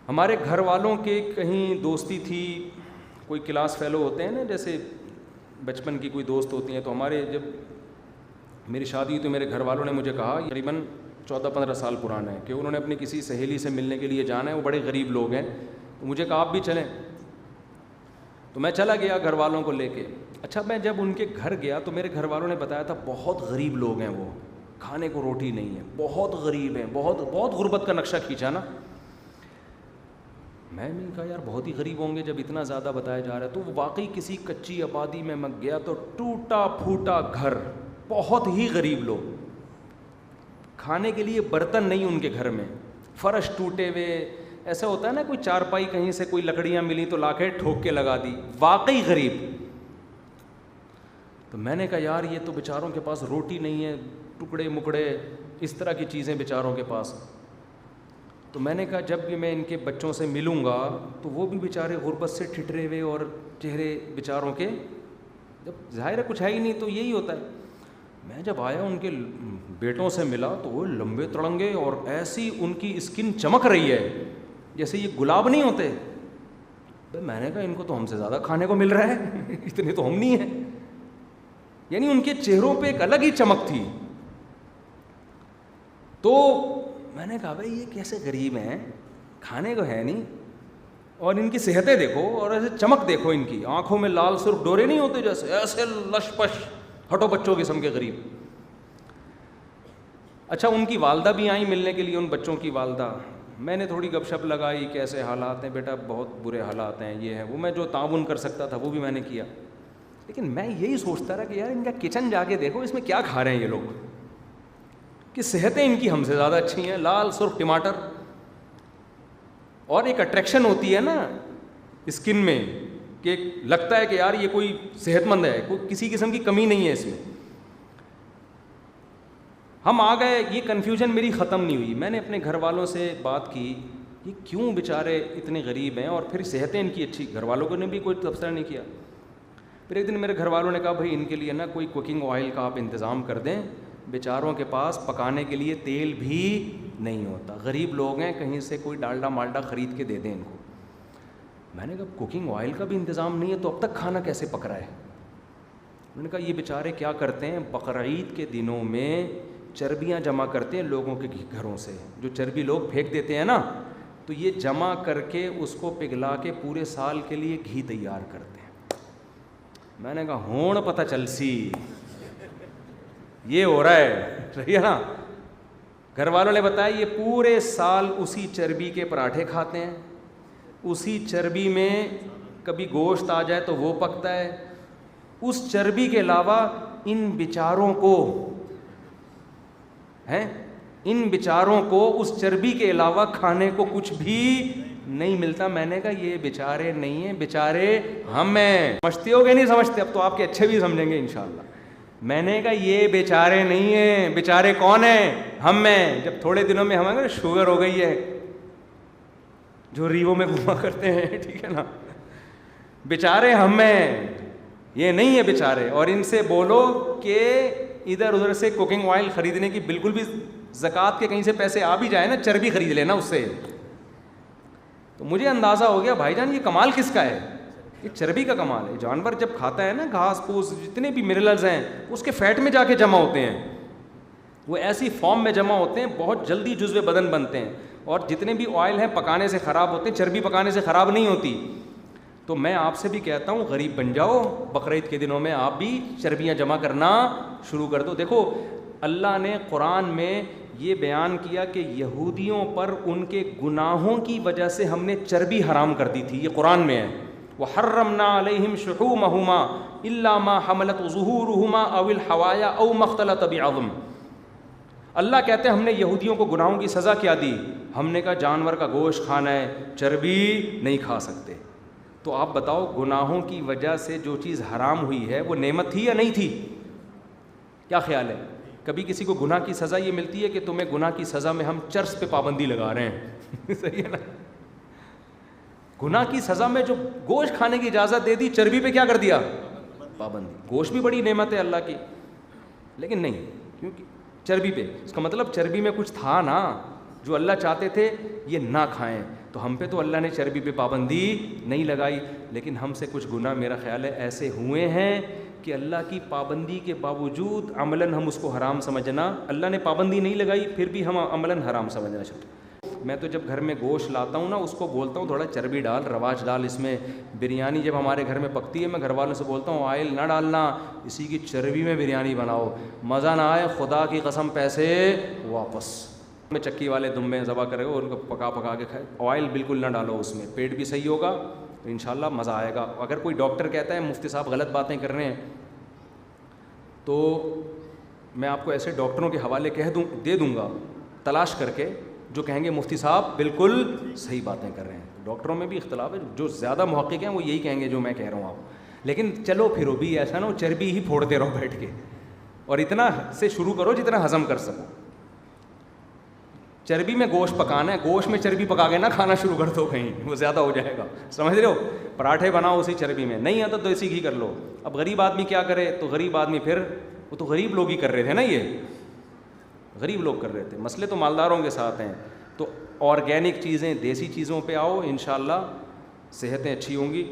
ہمارے گھر والوں کے کہیں دوستی تھی، کوئی کلاس فیلو ہوتے ہیں نا، جیسے بچپن کی کوئی دوست ہوتی ہیں، تو ہمارے جب میری شادی ہوئی تو میرے گھر والوں نے مجھے کہا، تقریباً 14-15 سال پرانا ہے، کہ انہوں نے اپنی کسی سہیلی سے ملنے کے لیے جانا ہے، وہ بڑے غریب لوگ ہیں، تو مجھے کہا آپ بھی چلیں، تو میں چلا گیا گھر والوں کو لے کے۔ اچھا، میں جب ان کے گھر گیا تو میرے گھر والوں نے بتایا تھا بہت غریب لوگ ہیں، وہ کھانے کو روٹی نہیں ہے، بہت غریب ہیں، بہت بہت غربت کا نقشہ کھینچا نا۔ میں نے کہا یار بہت ہی غریب ہوں گے جب اتنا زیادہ بتایا جا رہا ہے۔ تو واقعی کسی کچی آبادی میں گیا تو ٹوٹا پھوٹا گھر، بہت ہی غریب لوگ، کھانے کے لیے برتن نہیں ان کے گھر میں، فرش ٹوٹے ہوئے، ایسا ہوتا ہے نا کوئی چارپائی کہیں سے کوئی لکڑیاں ملی تو لا کے ٹھوک کے لگا دی، واقعی غریب۔ تو میں نے کہا یار یہ تو بیچاروں کے پاس روٹی نہیں ہے، ٹکڑے مکڑے اس طرح کی چیزیں بیچاروں کے پاس۔ تو میں نے کہا جب بھی میں ان کے بچوں سے ملوں گا تو وہ بھی بیچارے غربت سے ٹھٹرے ہوئے، اور چہرے بیچاروں کے، جب ظاہر ہے کچھ ہے ہی نہیں تو یہی ہوتا ہے۔ میں جب آیا ان کے بیٹوں سے ملا تو وہ لمبے تڑنگے، اور ایسی ان کی اسکن چمک رہی ہے جیسے یہ گلاب نہیں ہوتے۔ میں نے کہا ان کو تو ہم سے زیادہ کھانے کو مل رہا ہے، اتنے تو ہم نہیں ہیں۔ یعنی ان کے چہروں پہ ایک الگ ہی چمک تھی۔ تو میں نے کہا بھائی یہ کیسے غریب ہیں، کھانے کو ہے نہیں، اور ان کی صحتیں دیکھو، اور ایسے چمک دیکھو ان کی آنکھوں میں، لال سرخ ڈورے نہیں ہوتے جیسے، ایسے لش پش ہٹو بچوں قسم کے غریب۔ اچھا، ان کی والدہ بھی آئیں ملنے کے لیے، ان بچوں کی والدہ۔ میں نے تھوڑی گپ شپ لگائی، کیسے حالات ہیں بیٹا، بہت برے حالات ہیں، یہ ہے وہ، میں جو تعاون کر سکتا تھا وہ بھی میں نے کیا۔ لیکن میں یہی سوچتا رہا کہ یار ان کا کچن جا کے دیکھو، اس میں کیا کھا رہے ہیں یہ لوگ، کہ صحتیں ان کی ہم سے زیادہ اچھی ہیں، لال سرخ ٹماٹر۔ اور ایک اٹریکشن ہوتی ہے نا اسکن میں، کہ لگتا ہے کہ یار یہ کوئی صحت مند ہے، کوئی کسی قسم کی کمی نہیں ہے اس میں۔ ہم آ گئے، یہ کنفیوژن میری ختم نہیں ہوئی۔ میں نے اپنے گھر والوں سے بات کی، یہ کیوں بیچارے اتنے غریب ہیں، اور پھر صحتیں ان کی اچھی، گھر والوں نے بھی کوئی تبصرہ نہیں کیا۔ پھر ایک دن میرے گھر والوں نے کہا بھائی ان کے لیے نا کوئی کوکنگ آئل کا آپ انتظام کر دیں، بیچاروں کے پاس پکانے کے لیے تیل بھی نہیں ہوتا، غریب لوگ ہیں، کہیں سے کوئی ڈالڈا مالڈا خرید کے دے دیں ان کو۔ میں نے کہا کوکنگ آئل کا بھی انتظام نہیں ہے تو اب تک کھانا کیسے پک رہا ہے؟ میں نے کہا یہ بیچارے کیا کرتے ہیں، بقرعید کے دنوں میں چربیاں جمع کرتے ہیں لوگوں کے گھروں سے، جو چربی لوگ پھینک دیتے ہیں نا، تو یہ جمع کر کے اس کو پگھلا کے پورے سال کے لیے گھی تیار کرتے ہیں۔ میں نے کہا ہون پتہ چل سی یہ ہو رہا ہے، صحیح ہے نا۔ گھر والوں نے بتایا یہ پورے سال اسی چربی کے پراٹھے کھاتے ہیں، اسی چربی میں کبھی گوشت آ جائے تو وہ پکتا ہے، اس چربی کے علاوہ ان بیچاروں کو اس چربی کے علاوہ کھانے کو کچھ بھی نہیں ملتا۔ میں نے کہا یہ بیچارے نہیں ہیں، بیچارے ہم ہیں۔ سمجھتے ہو گے نہیں سمجھتے؟ اب تو آپ کے اچھے بھی سمجھیں گے انشاءاللہ۔ میں نے کہا یہ بیچارے نہیں ہیں، بیچارے کون ہیں؟ ہم ہیں۔ جب تھوڑے دنوں میں ہمیں شوگر ہو گئی ہے، جو ریووں میں گھوما کرتے ہیں، ٹھیک ہے نا، بیچارے ہم ہیں، یہ نہیں ہے بیچارے۔ اور ان سے بولو کہ ادھر ادھر سے کوکنگ آئل خریدنے کی بالکل بھی، زکوٰۃ کے کہیں سے پیسے آ بھی جائے نا، چربی خرید لینا اس سے۔ تو مجھے اندازہ ہو گیا بھائی جان یہ کمال کس کا ہے، یہ چربی کا کمال ہے۔ جانور جب کھاتا ہے نا گھاس پھوس، جتنے بھی منرلز ہیں اس کے فیٹ میں جا کے جمع ہوتے ہیں، وہ ایسی فارم میں جمع ہوتے ہیں، بہت جلدی جزو بدن بنتے ہیں، اور جتنے بھی آئل ہیں پکانے سے خراب ہوتے ہیں، چربی پکانے سے خراب نہیں ہوتی۔ تو میں آپ سے بھی کہتا ہوں غریب بن جاؤ، بقرعید کے دنوں میں آپ بھی چربیاں جمع کرنا شروع کر دو۔ دیکھو اللہ نے قرآن میں یہ بیان کیا کہ یہودیوں پر ان کے گناہوں کی وجہ سے ہم نے چربی حرام کر دی تھی، یہ قرآن میں ہے۔ وَحَرَّمْنَا عَلَيْهِمْ شُحُومَهُمَا إِلَّا مَا حَمَلَتْ ظُهُورُهُمَا أَوِ الْحَوَايَا أَوْ مَا اخْتَلَطَ بِعَظْمٍ۔ اللہ کہتے ہیں ہم نے یہودیوں کو گناہوں کی سزا کیا دی، ہم نے کہا جانور کا گوشت کھانا ہے، چربی نہیں کھا سکتے۔ تو آپ بتاؤ گناہوں کی وجہ سے جو چیز حرام ہوئی ہے وہ نعمت تھی یا نہیں تھی؟ کیا خیال ہے؟ کبھی کسی کو گناہ کی سزا یہ ملتی ہے کہ تمہیں گناہ کی سزا میں ہم چرس پہ پابندی لگا رہے ہیں؟ صحیح ہے نا۔ گناہ کی سزا میں جو گوشت کھانے کی اجازت دے دی، چربی پہ کیا کر دیا؟ پابندی۔ گوشت بھی بڑی نعمت ہے اللہ کی، لیکن نہیں، کیونکہ چربی پہ، اس کا مطلب چربی میں کچھ تھا نا جو اللہ چاہتے تھے یہ نہ کھائیں۔ تو ہم پہ تو اللہ نے چربی پہ پابندی نہیں لگائی، لیکن ہم سے کچھ گناہ میرا خیال ہے ایسے ہوئے ہیں کہ اللہ کی پابندی کے باوجود عملاً ہم اس کو حرام سمجھنا، اللہ نے پابندی نہیں لگائی پھر بھی ہم عملاً حرام سمجھنا چاہتے ہیں۔ میں تو جب گھر میں گوشت لاتا ہوں نا، اس کو بولتا ہوں تھوڑا چربی ڈال، رواج ڈال اس میں۔ بریانی جب ہمارے گھر میں پکتی ہے، میں گھر والوں سے بولتا ہوں آئل نہ ڈالنا، اسی کی چربی میں بریانی بناؤ، مزہ نہ آئے خدا کی قسم پیسے واپس۔ میں چکی والے دمبے ذبح کرے گا، ان کو پکا پکا کے کھائے، آئل بالکل نہ ڈالو اس میں، پیٹ بھی صحیح ہوگا تو انشاءاللہ مزہ آئے گا۔ اگر کوئی ڈاکٹر کہتا ہے مفتی صاحب غلط باتیں کر رہے ہیں، تو میں آپ کو ایسے ڈاکٹروں کے حوالے دے دوں گا تلاش کر کے، جو کہیں گے مفتی صاحب بالکل صحیح باتیں کر رہے ہیں۔ ڈاکٹروں میں بھی اختلاف ہے، جو زیادہ محقق ہیں وہ یہی کہیں گے جو میں کہہ رہا ہوں آپ، لیکن چلو پھر بھی ایسا نہ ہو چربی ہی پھوڑتے رہو بیٹھ کے، اور اتنا سے شروع کرو جتنا ہضم کر سکو۔ چربی میں گوشت پکانا ہے، گوشت میں چربی پکا کے نہ کھانا شروع کر دو کہیں، وہ زیادہ ہو جائے گا، سمجھ رہے ہو؟ پراٹھے بناؤ اسی چربی میں، نہیں آتا تو دیسی گھی کر لو۔ اب غریب آدمی کیا کرے؟ تو غریب آدمی پھر وہ تو غریب لوگ ہی کر رہے تھے نا، یہ غریب لوگ کر رہے تھے، مسئلے تو مالداروں کے ساتھ ہیں۔ تو آرگینک چیزیں، دیسی چیزوں پہ آؤ، انشاءاللہ صحتیں اچھی ہوں گی۔